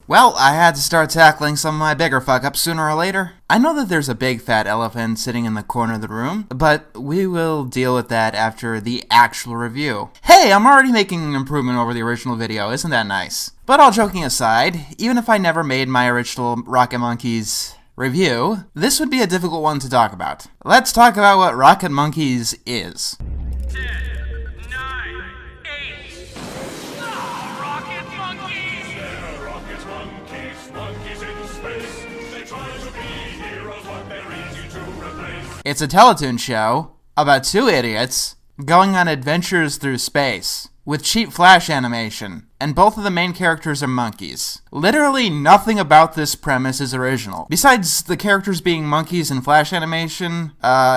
Well, I had to start tackling some of my bigger fuck-ups sooner or later. I know that there's a big fat elephant sitting in the corner of the room, but we will deal with that after the actual review. Hey, I'm already making an improvement over the original video, isn't that nice? But all joking aside, even if I never made my original Rocket Monkeys review, this would be a difficult one to talk about. Let's talk about what Rocket Monkeys is. 10, 9, 8. Oh, Rocket Monkeys! They're rocket monkeys, monkeys in space. They try to be heroes, but they're easy to replace. It's a Teletoon show about two idiots going on adventures through space with cheap flash animation, and both of the main characters are monkeys. Literally nothing about this premise is original. Besides the characters being monkeys in flash animation,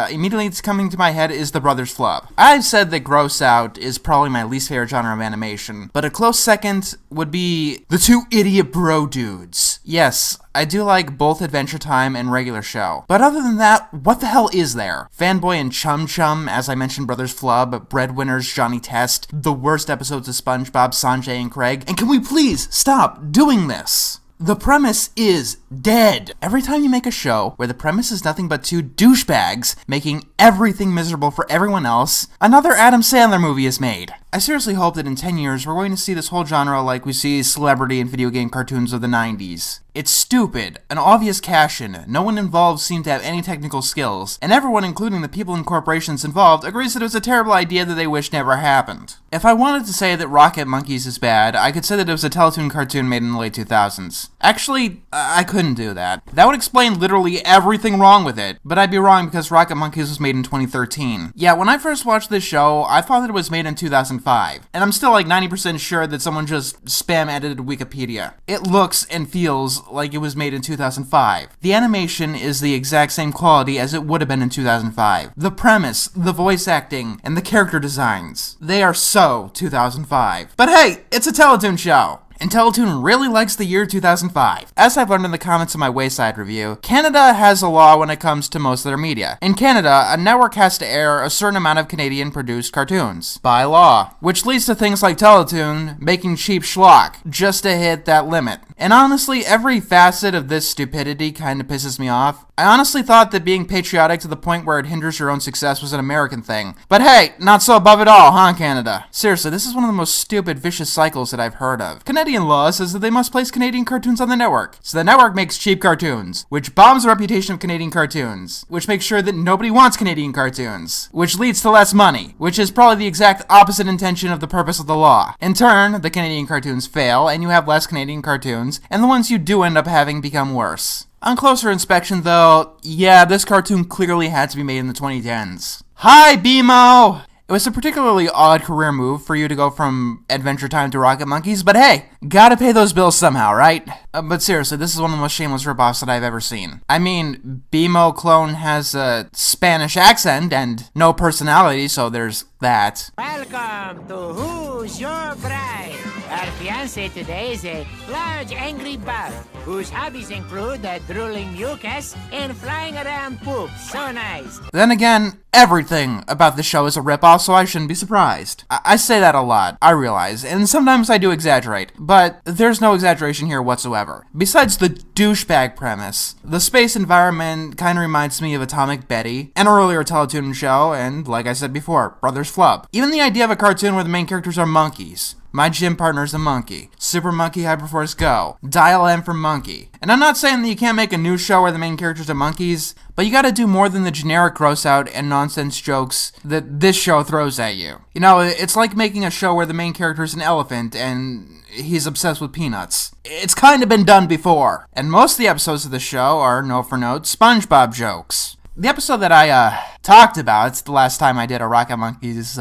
immediately it's coming to my head is the Brothers Flub. I've said that Gross Out is probably my least favorite genre of animation, but a close second would be the two idiot bro dudes. Yes, I do like both Adventure Time and regular show. But other than that, what the hell is there? Fanboy and Chum Chum, as I mentioned Brothers Flub, Breadwinners, Johnny Test, the worst episodes of SpongeBob, Sanjay and Craig, and can we please stop doing this? The premise is dead. Every time you make a show where the premise is nothing but two douchebags making everything miserable for everyone else, another Adam Sandler movie is made. I seriously hope that in 10 years we're going to see this whole genre like we see celebrity and video game cartoons of the 90s. It's stupid, an obvious cash-in, no one involved seemed to have any technical skills, and everyone, including the people and corporations involved, agrees that it was a terrible idea that they wish never happened. If I wanted to say that Rocket Monkeys is bad, I could say that it was a Teletoon cartoon made in the late 2000s. Actually, I couldn't do that. That would explain literally everything wrong with it, but I'd be wrong because Rocket Monkeys was made in 2013. Yeah, when I first watched this show, I thought that it was made in 2005, and I'm still like 90% sure that someone just spam-edited Wikipedia. It looks and feels like it was made in 2005. The animation is the exact same quality as it would have been in 2005. The premise, the voice acting, and the character designs, they are so 2005. But hey, it's a Teletoon show! And Teletoon really likes the year 2005. As I've learned in the comments of my Wayside review, Canada has a law when it comes to most of their media. In Canada, a network has to air a certain amount of Canadian-produced cartoons, by law, which leads to things like Teletoon making cheap schlock, just to hit that limit. And honestly, every facet of this stupidity kinda pisses me off. I honestly thought that being patriotic to the point where it hinders your own success was an American thing. But hey, not so above it all, huh, Canada? Seriously, this is one of the most stupid, vicious cycles that I've heard of. Canadian law says that they must place Canadian cartoons on the network. So the network makes cheap cartoons, which bombs the reputation of Canadian cartoons, which makes sure that nobody wants Canadian cartoons, which leads to less money, which is probably the exact opposite intention of the purpose of the law. In turn, the Canadian cartoons fail, and you have less Canadian cartoons, and the ones you do end up having become worse. On closer inspection, though, yeah, this cartoon clearly had to be made in the 2010s. Hi, BMO! It was a particularly odd career move for you to go from Adventure Time to Rocket Monkeys, but hey, gotta pay those bills somehow, right? But seriously, this is one of the most shameless ripoffs that I've ever seen. I mean, BMO clone has a Spanish accent and no personality, so there's that. Welcome to Who's Your Bride? Our fiancé today is a large angry bug whose hobbies include drooling mucus and flying around poop. So nice. Then again, everything about the show is a ripoff, so I shouldn't be surprised. I say that a lot, I realize, and sometimes I do exaggerate, but there's no exaggeration here whatsoever. Besides the douchebag premise, the space environment kinda reminds me of Atomic Betty, an earlier Teletoon show, and like I said before, Brothers Flub. Even the idea of a cartoon where the main characters are monkeys. My gym partner's a monkey. Super Monkey Hyperforce Go. Dial M for Monkey. And I'm not saying that you can't make a new show where the main characters are monkeys, but you gotta do more than the generic gross out and nonsense jokes that this show throws at you. You know, it's like making a show where the main character's an elephant and he's obsessed with peanuts. It's kinda been done before. And most of the episodes of the show are, note for note, SpongeBob jokes. The episode that I talked about the last time I did a Rocket Monkeys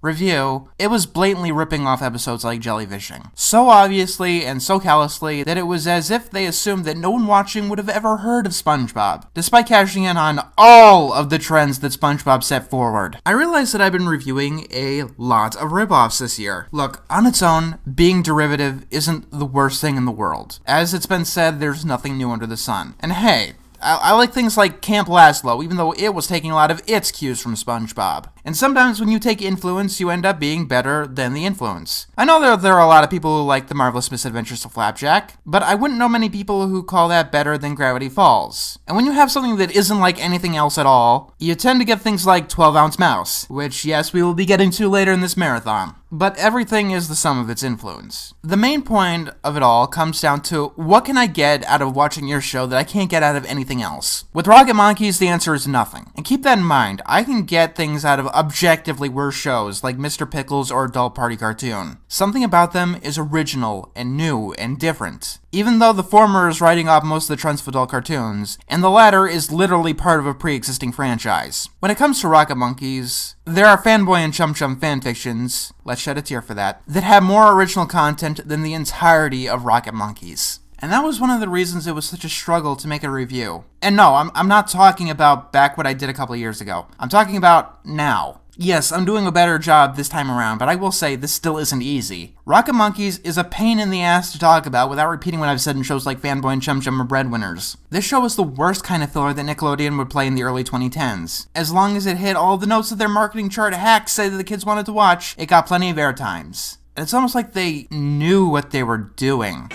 review, it was blatantly ripping off episodes like Jellyfishing. So obviously and so callously that it was as if they assumed that no one watching would have ever heard of SpongeBob, despite cashing in on all of the trends that SpongeBob set forward. I realize that I've been reviewing a lot of ripoffs this year. Look, on its own, being derivative isn't the worst thing in the world. As it's been said, there's nothing new under the sun. And hey, I like things like Camp Laszlo, even though it was taking a lot of its cues from SpongeBob. And sometimes when you take influence, you end up being better than the influence. I know there are a lot of people who like The Marvelous Misadventures of Flapjack, but I wouldn't know many people who call that better than Gravity Falls. And when you have something that isn't like anything else at all, you tend to get things like 12-Ounce Mouse, which yes, we will be getting to later in this marathon. But everything is the sum of its influence. The main point of it all comes down to, what can I get out of watching your show that I can't get out of anything else? With Rocket Monkeys, the answer is nothing. And keep that in mind, I can get things out of objectively worse shows like Mr. Pickles or Adult Party Cartoon. Something about them is original and new and different. Even though the former is writing off most of the trends of adult cartoons, and the latter is literally part of a pre-existing franchise. When it comes to Rocket Monkeys, there are Fanboy and Chum Chum fanfictions, let's shed a tear for that have more original content than the entirety of Rocket Monkeys. And that was one of the reasons it was such a struggle to make a review. And no, I'm not talking about back what I did a couple of years ago. I'm talking about now. Yes, I'm doing a better job this time around, but I will say this still isn't easy. Rocket Monkeys is a pain in the ass to talk about without repeating what I've said in shows like Fanboy and Chum Chum or Breadwinners. This show was the worst kind of filler that Nickelodeon would play in the early 2010s. As long as it hit all the notes that their marketing chart hacks say that the kids wanted to watch, it got plenty of airtimes. And it's almost like they knew what they were doing.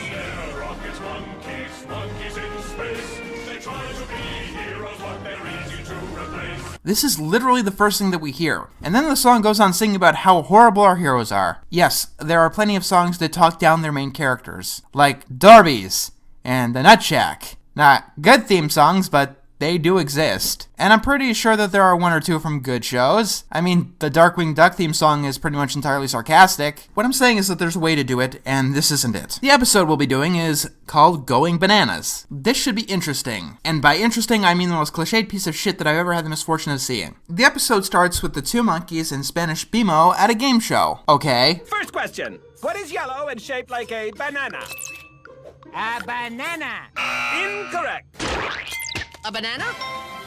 Rocket monkeys, monkeys in space. They try to be heroes, but they're easy to replace. This is literally the first thing that we hear. And then the song goes on singing about how horrible our heroes are. Yes, there are plenty of songs that talk down their main characters, like Darby's and The Nut Shack. Not good theme songs, but they do exist. And I'm pretty sure that there are one or two from good shows. I mean, the Darkwing Duck theme song is pretty much entirely sarcastic. What I'm saying is that there's a way to do it, and this isn't it. The episode we'll be doing is called Going Bananas. This should be interesting. And by interesting, I mean the most cliched piece of shit that I've ever had the misfortune of seeing. The episode starts with the two monkeys in Spanish BMO at a game show. Okay. First question. What is yellow and shaped like a banana? A banana. Incorrect. A banana?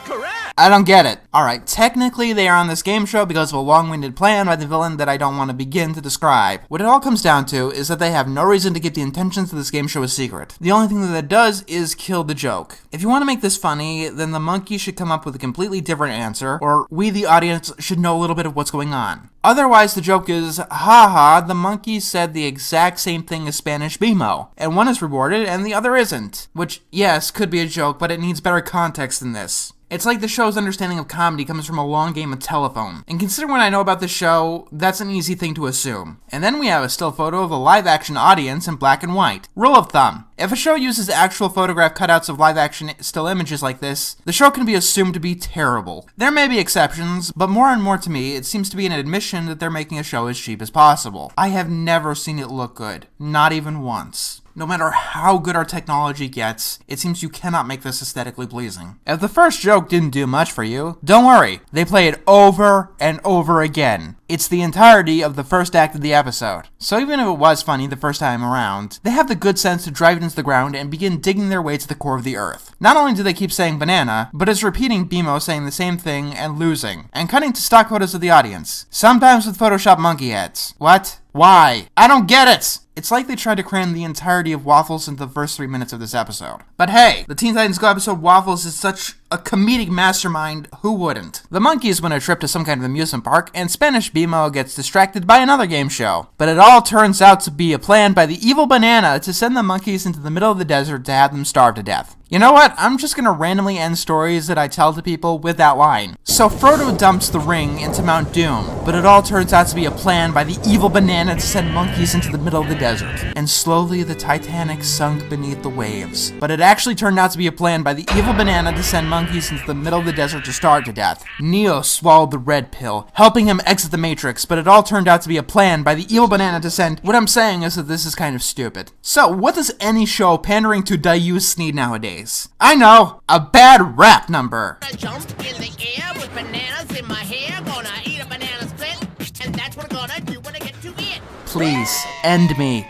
Correct. I don't get it. Alright, technically they are on this game show because of a long-winded plan by the villain that I don't want to begin to describe. What it all comes down to is that they have no reason to keep the intentions of this game show a secret. The only thing that it does is kill the joke. If you want to make this funny, then the monkey should come up with a completely different answer, or we the audience should know a little bit of what's going on. Otherwise, the joke is, haha, the monkey said the exact same thing as Spanish BMO, and one is rewarded and the other isn't. Which, yes, could be a joke, but it needs better context than this. It's like the show's understanding of comedy comes from a long game of telephone. And considering what I know about this show, that's an easy thing to assume. And then we have a still photo of a live-action audience in black and white. Rule of thumb. If a show uses actual photograph cutouts of live-action still images like this, the show can be assumed to be terrible. There may be exceptions, but more and more to me, it seems to be an admission that they're making a show as cheap as possible. I have never seen it look good. Not even once. No matter how good our technology gets, it seems you cannot make this aesthetically pleasing. If the first joke didn't do much for you, don't worry, they play it over and over again. It's the entirety of the first act of the episode. So even if it was funny the first time around, they have the good sense to drive it into the ground and begin digging their way to the core of the earth. Not only do they keep saying banana, but it's repeating BMO saying the same thing and losing, and cutting to stock photos of the audience. Sometimes with Photoshop monkey heads. What? Why? I don't get it! It's like they tried to cram the entirety of Waffles into the first 3 minutes of this episode. But hey, the Teen Titans Go episode Waffles is such a comedic mastermind, who wouldn't? The monkeys win a trip to some kind of amusement park, and Spanish BMO gets distracted by another game show. But it all turns out to be a plan by the evil banana to send the monkeys into the middle of the desert to have them starve to death. You know what? I'm just gonna randomly end stories that I tell to people with that line. So Frodo dumps the ring into Mount Doom, but it all turns out to be a plan by the evil banana to send monkeys into the middle of the desert. And slowly the Titanic sunk beneath the waves. But it actually turned out to be a plan by the evil banana to send monkeys into the middle of the desert to starve to death. Neo swallowed the red pill, helping him exit the Matrix, but it all turned out to be a plan by the evil banana to send... What I'm saying is that this is kind of stupid. So, what does any show pandering to Dayus need nowadays? I know! A bad rap number! I jump in the air with bananas in my hair. Gonna eat a banana split, and that's what I'm gonna do when I get to it. Please, end me.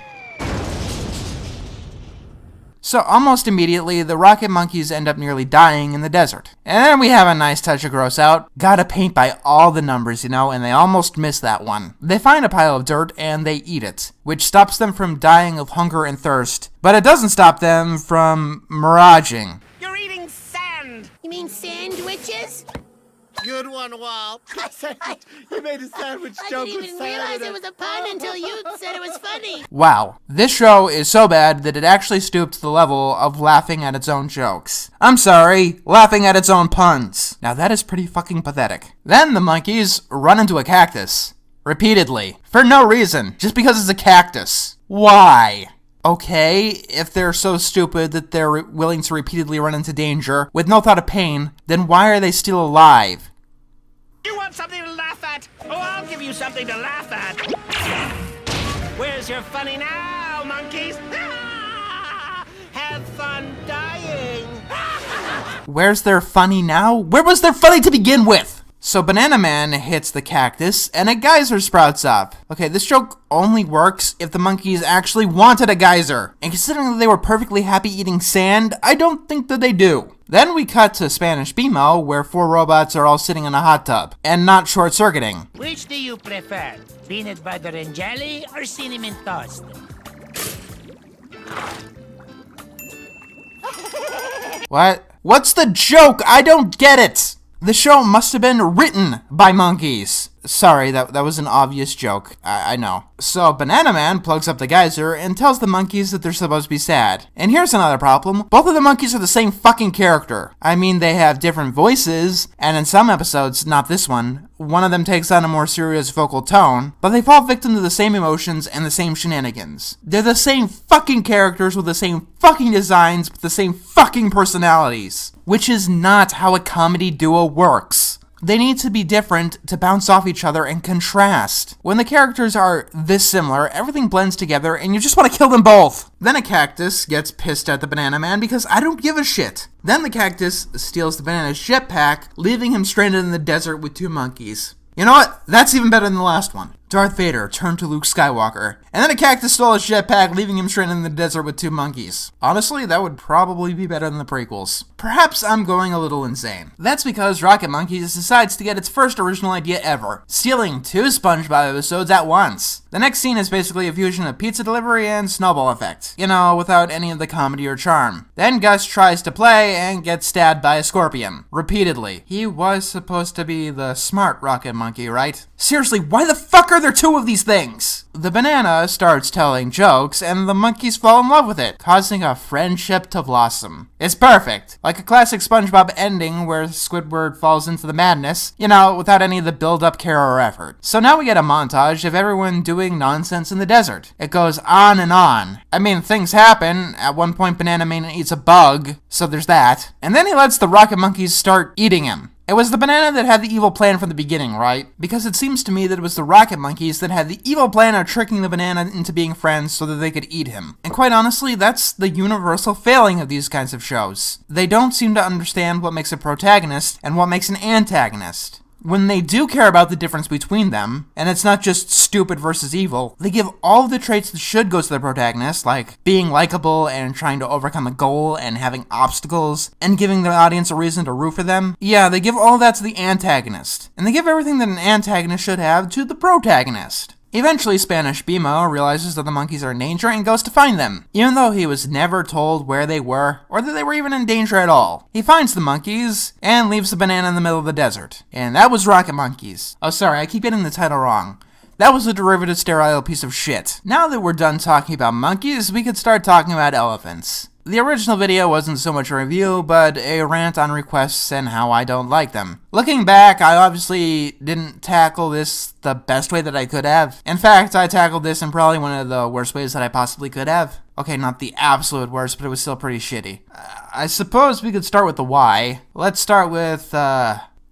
So almost immediately, the rocket monkeys end up nearly dying in the desert. And then we have a nice touch of gross out. Gotta paint by all the numbers, you know, and they almost miss that one. They find a pile of dirt and they eat it, which stops them from dying of hunger and thirst. But it doesn't stop them from miraging. You're eating sand. You mean sandwiches? Good one, Walt. You made a sandwich I joke didn't with even realize salad. it was a pun until you said it was funny. Wow, this show is so bad that it actually stooped to the level of laughing at its own jokes. I'm sorry, laughing at its own puns. Now that is pretty fucking pathetic. Then the monkeys run into a cactus. Repeatedly. For no reason. Just because it's a cactus. Why? Okay, if they're so stupid that they're willing to repeatedly run into danger with no thought of pain, then why are they still alive? You want something to laugh at? Oh, I'll give you something to laugh at. Where's your funny now, monkeys? Have fun dying. Where's their funny now? Where was their funny to begin with? So Banana Man hits the cactus and a geyser sprouts up. Okay, this joke only works if the monkeys actually wanted a geyser. And considering that they were perfectly happy eating sand, I don't think that they do. Then we cut to Spanish BMO, where 4 robots are all sitting in a hot tub and not short-circuiting. Which do you prefer? Peanut butter and jelly or cinnamon toast? What? What's the joke? I don't get it! The show must have been written by monkeys. Sorry, that was an obvious joke. I know. So Banana Man plugs up the geyser and tells the monkeys that they're supposed to be sad. And here's another problem. Both of the monkeys are the same fucking character. I mean, they have different voices, and in some episodes, not this one of them takes on a more serious vocal tone, but they fall victim to the same emotions and the same shenanigans. They're the same fucking characters with the same fucking designs, with the same fucking personalities. Which is not how a comedy duo works. They need to be different to bounce off each other and contrast. When the characters are this similar, everything blends together and you just want to kill them both. Then a cactus gets pissed at the Banana Man because I don't give a shit. Then the cactus steals the banana's jetpack, leaving him stranded in the desert with 2 monkeys. You know what? That's even better than the last one. Darth Vader turned to Luke Skywalker, and then a cactus stole his jetpack, leaving him stranded in the desert with 2 monkeys. Honestly, that would probably be better than the prequels. Perhaps I'm going a little insane. That's because Rocket Monkeys decides to get its first original idea ever, stealing 2 SpongeBob episodes at once. The next scene is basically a fusion of pizza delivery and snowball effect, you know, without any of the comedy or charm. Then Gus tries to play and gets stabbed by a scorpion, repeatedly. He was supposed to be the smart Rocket Monkey, right? Seriously, why the fuck are there 2 of these things? The banana starts telling jokes, and the monkeys fall in love with it, causing a friendship to blossom. It's perfect. Like a classic SpongeBob ending where Squidward falls into the madness, you know, without any of the build-up, care, or effort. So now we get a montage of everyone doing nonsense in the desert. It goes on and on. I mean, things happen. At one point, Banana Man eats a bug, so there's that. And then he lets the Rocket Monkeys start eating him. It was the banana that had the evil plan from the beginning, right? Because it seems to me that it was the Rocket Monkeys that had the evil plan of tricking the banana into being friends so that they could eat him. And quite honestly, that's the universal failing of these kinds of shows. They don't seem to understand what makes a protagonist and what makes an antagonist. When they do care about the difference between them, and it's not just stupid versus evil, they give all of the traits that should go to the protagonist, like being likable and trying to overcome a goal and having obstacles, and giving the audience a reason to root for them. Yeah, they give all that to the antagonist. And they give everything that an antagonist should have to the protagonist. Eventually, Spanish BMO realizes that the monkeys are in danger and goes to find them, even though he was never told where they were or that they were even in danger at all. He finds the monkeys and leaves the banana in the middle of the desert. And that was Rocket Monkeys. Oh, sorry, I keep getting the title wrong. That was a derivative sterile piece of shit. Now that we're done talking about monkeys, we could start talking about elephants. The original video wasn't so much a review, but a rant on requests and how I don't like them. Looking back, I obviously didn't tackle this the best way that I could have. In fact, I tackled this in probably one of the worst ways that I possibly could have. Okay, not the absolute worst, but it was still pretty shitty. I suppose we could start with the why. Let's start with,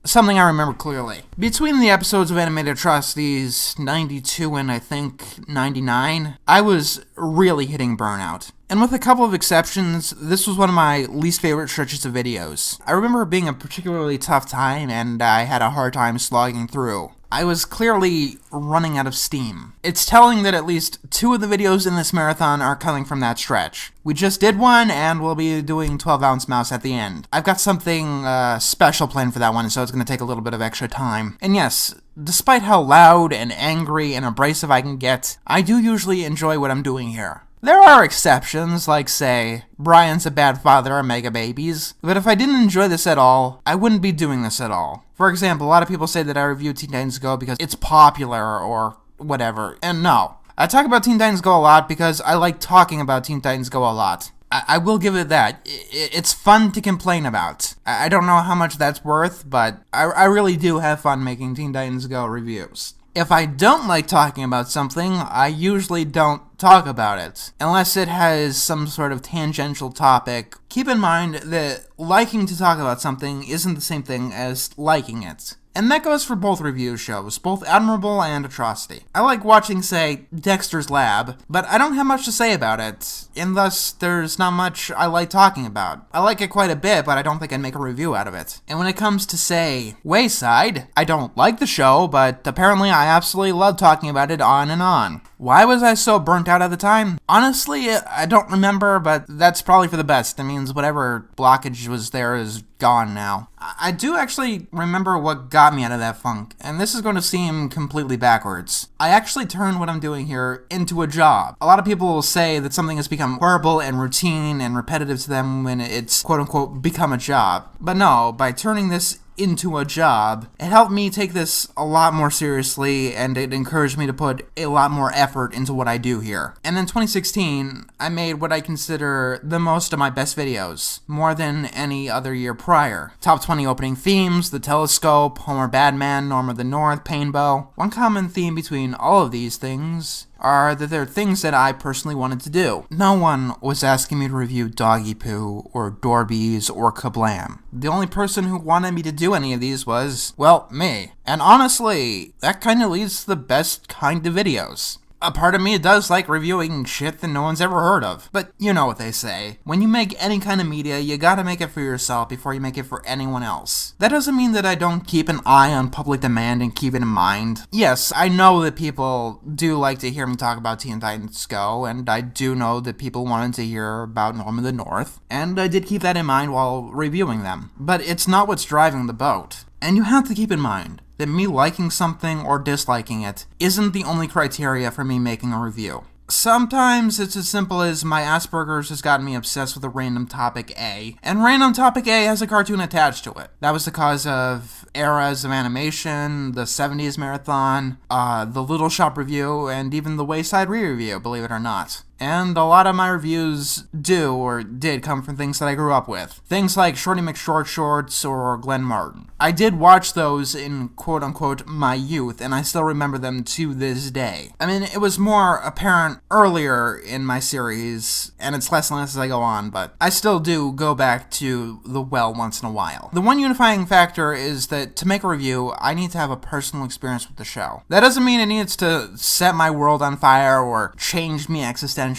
something I remember clearly. Between the episodes of Animated Atrocities 92 and I think 99, I was really hitting burnout. And with a couple of exceptions, this was one of my least favorite stretches of videos. I remember it being a particularly tough time, and I had a hard time slogging through. I was clearly running out of steam. It's telling that at least 2 of the videos in this marathon are coming from that stretch. We just did one, and we'll be doing 12-ounce mouse at the end. I've got something special planned for that one, so it's going to take a little bit of extra time. And yes, despite how loud and angry and abrasive I can get, I do usually enjoy what I'm doing here. There are exceptions, like, say, Brian's a bad father or Mega Babies, but if I didn't enjoy this at all, I wouldn't be doing this at all. For example, a lot of people say that I review Teen Titans Go because it's popular or whatever, and no. I talk about Teen Titans Go a lot because I like talking about Teen Titans Go a lot. I will give it that. It's fun to complain about. I don't know how much that's worth, but I really do have fun making Teen Titans Go reviews. If I don't like talking about something, I usually don't talk about it, unless it has some sort of tangential topic. Keep in mind that liking to talk about something isn't the same thing as liking it. And that goes for both review shows, both Admirable and Atrocity. I like watching, say, Dexter's Lab, but I don't have much to say about it, and thus there's not much I like talking about. I like it quite a bit, but I don't think I'd make a review out of it. And when it comes to, say, Wayside, I don't like the show, but apparently I absolutely love talking about it on and on. Why was I so burnt out at the time? Honestly, I don't remember, but that's probably for the best. It means whatever blockage was there is gone now. I do actually remember what got me out of that funk, and this is going to seem completely backwards. I actually turned what I'm doing here into a job. A lot of people will say that something has become horrible and routine and repetitive to them when it's quote-unquote become a job. But no, by turning this into a job, it helped me take this a lot more seriously, and it encouraged me to put a lot more effort into what I do here. And in 2016, I made what I consider the most of my best videos, more than any other year prior. Top 20 opening themes, The Telescope, Homer Badman, Norm of the North, Painbow. One common theme between all of these things are that they're things that I personally wanted to do. No one was asking me to review Doggy Poo, or Dorbies, or Kablam. The only person who wanted me to do any of these was, well, me. And honestly, that kind of leads to the best kind of videos. A part of me does like reviewing shit that no one's ever heard of. But you know what they say. When you make any kind of media, you gotta make it for yourself before you make it for anyone else. That doesn't mean that I don't keep an eye on public demand and keep it in mind. Yes, I know that people do like to hear me talk about Teen Titans Go, and I do know that people wanted to hear about Norm of the North, and I did keep that in mind while reviewing them. But it's not what's driving the boat. And you have to keep in mind that me liking something or disliking it isn't the only criteria for me making a review. Sometimes it's as simple as my Asperger's has gotten me obsessed with a random topic A, and random topic A has a cartoon attached to it. That was the cause of eras of animation, the 70s marathon, the Little Shop review, and even the Wayside re-review, believe it or not. And a lot of my reviews do or did come from things that I grew up with. Things like Shorty McShort Shorts or Glenn Martin. I did watch those in quote-unquote my youth, and I still remember them to this day. I mean, it was more apparent earlier in my series, and it's less and less as I go on, but I still do go back to the well once in a while. The one unifying factor is that to make a review, I need to have a personal experience with the show. That doesn't mean it needs to set my world on fire or change me existentially.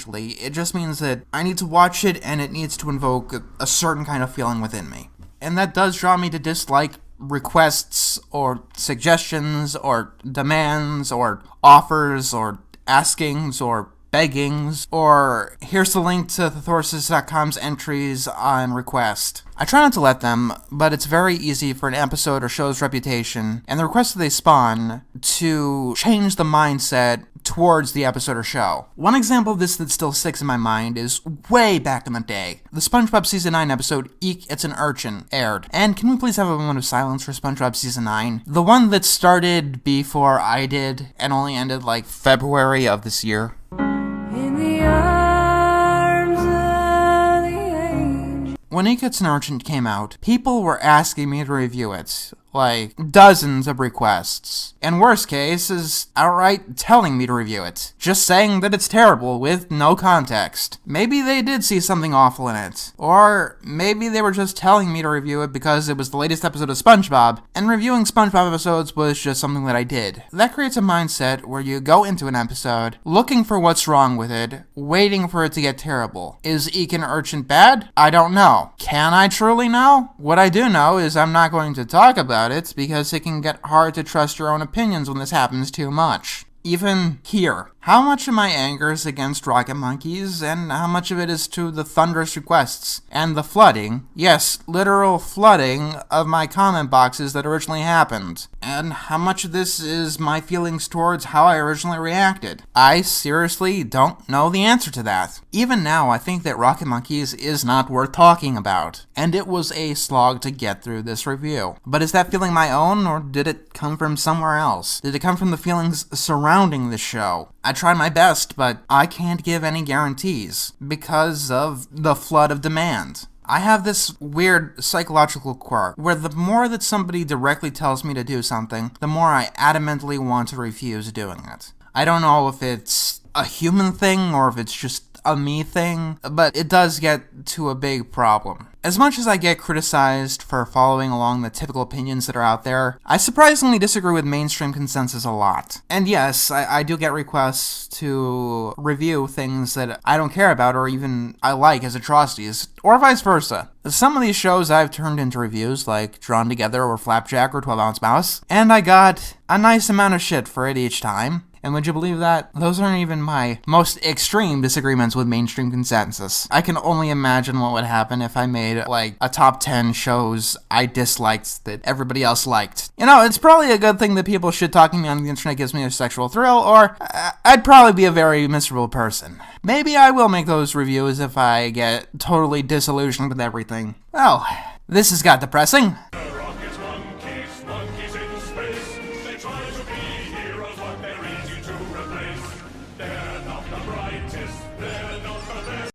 It just means that I need to watch it and it needs to invoke a certain kind of feeling within me. And that does draw me to dislike requests or suggestions or demands or offers or askings or beggings, or here's the link to thesaurus.com's entries on request. I try not to let them, but it's very easy for an episode or show's reputation and the requests that they spawn to change the mindset towards the episode or show. One example of this that still sticks in my mind is way back in the day. The SpongeBob Season 9 episode, Eek, It's an Urchin, aired. And can we please have a moment of silence for SpongeBob Season 9? The one that started before I did and only ended like February of this year. In the arms of the angel. When Eek, It's an Urchin came out, people were asking me to review it. Like, dozens of requests. And worst case is outright telling me to review it. Just saying that it's terrible with no context. Maybe they did see something awful in it. Or maybe they were just telling me to review it because it was the latest episode of SpongeBob, and reviewing SpongeBob episodes was just something that I did. That creates a mindset where you go into an episode looking for what's wrong with it, waiting for it to get terrible. Is Eek and Urchin bad? I don't know. Can I truly know? What I do know is I'm not going to talk about it because it can get hard to trust your own opinions when this happens too much. Even here. How much of my anger is against Rocket Monkeys, and how much of it is to the thunderous requests and the flooding, yes, literal flooding of my comment boxes that originally happened? And how much of this is my feelings towards how I originally reacted? I seriously don't know the answer to that. Even now, I think that Rocket Monkeys is not worth talking about, and it was a slog to get through this review. But is that feeling my own, or did it come from somewhere else? Did it come from the feelings surrounding the show? I tried my best, but I can't give any guarantees because of the flood of demand. I have this weird psychological quirk where the more that somebody directly tells me to do something, the more I adamantly want to refuse doing it. I don't know if it's a human thing or if it's just a me thing, but it does get to a big problem. As much as I get criticized for following along the typical opinions that are out there, I surprisingly disagree with mainstream consensus a lot. And yes, I do get requests to review things that I don't care about or even I like as atrocities, or vice versa. Some of these shows I've turned into reviews, like Drawn Together or Flapjack or 12 Ounce Mouse, and I got a nice amount of shit for it each time. And would you believe that? Those aren't even my most extreme disagreements with mainstream consensus. I can only imagine what would happen if I made, like, a top 10 shows I disliked that everybody else liked. You know, it's probably a good thing that people shit-talking me on the internet gives me a sexual thrill, or I'd probably be a very miserable person. Maybe I will make those reviews if I get totally disillusioned with everything. Well, this has got depressing. Rocket monkeys, monkeys in space. They try to be heroes, but they're